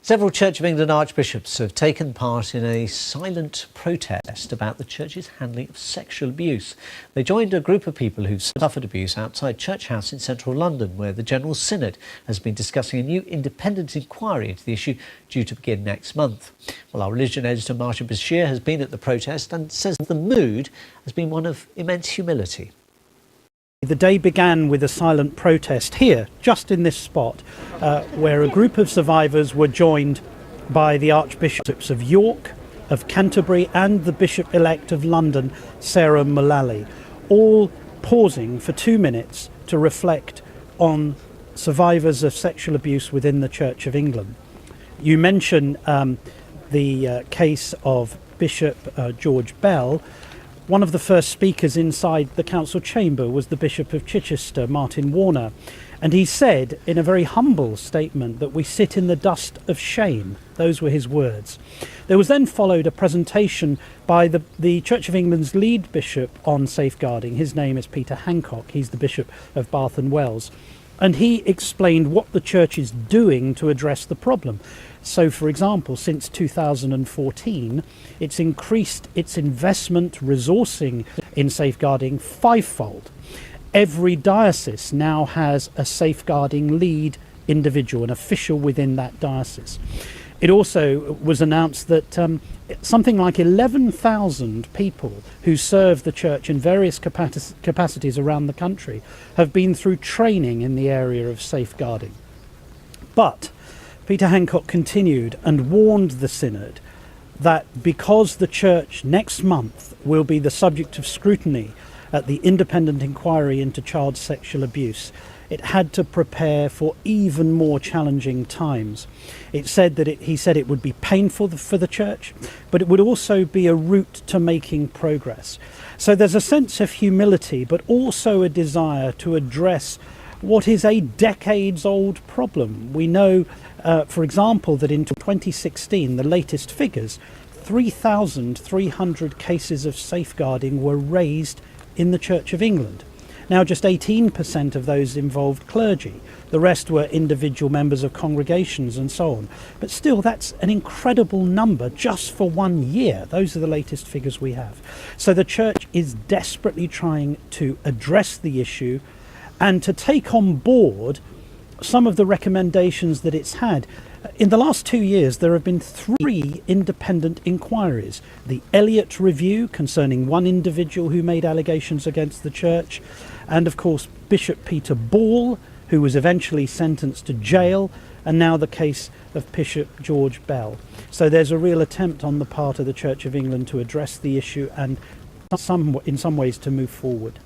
Several Church of England archbishops have taken part in a silent protest about the Church's handling of sexual abuse. They joined a group of people who've suffered abuse outside Church House in central London, where the General Synod has been discussing a new independent inquiry into the issue due to begin next month. Well, our religion editor Martin Bashir has been at the protest and says the mood has been one of immense humility. The day began with a silent protest here, just in this spot, where a group of survivors were joined by the Archbishops of York, of Canterbury and the Bishop-elect of London, Sarah Mullally, all pausing for 2 minutes to reflect on survivors of sexual abuse within the Church of England. You mention the case of Bishop George Bell. One of the first speakers inside the council chamber was the Bishop of Chichester, Martin Warner, and he said in a very humble statement that we sit in the dust of shame. Those were his words. There was then followed a presentation by the Church of England's lead bishop on safeguarding. His name is Peter Hancock. He's the Bishop of Bath and Wells. And he explained what the Church is doing to address the problem. So, for example, since 2014, it's increased its investment resourcing in safeguarding fivefold. Every diocese now has a safeguarding lead individual, an official within that diocese. It also was announced that something like 11,000 people who serve the Church in various capacities around the country have been through training in the area of safeguarding. But Peter Hancock continued and warned the Synod that because the Church next month will be the subject of scrutiny at the independent inquiry into child sexual abuse, it had to prepare for even more challenging times. He said it would be painful for the Church, but it would also be a route to making progress. So there's a sense of humility, but also a desire to address what is a decades-old problem. We know, for example, that in 2016, the latest figures, 3,300 cases of safeguarding were raised in the Church of England. Now, just 18% of those involved clergy. The rest were individual members of congregations and so on. But still, that's an incredible number just for 1 year. Those are the latest figures we have. So the Church is desperately trying to address the issue and to take on board some of the recommendations that it's had. In the last 2 years, there have been 3 independent inquiries. The Elliott Review concerning one individual who made allegations against the Church, and of course Bishop Peter Ball, who was eventually sentenced to jail, and now the case of Bishop George Bell. So there's a real attempt on the part of the Church of England to address the issue and in some ways to move forward.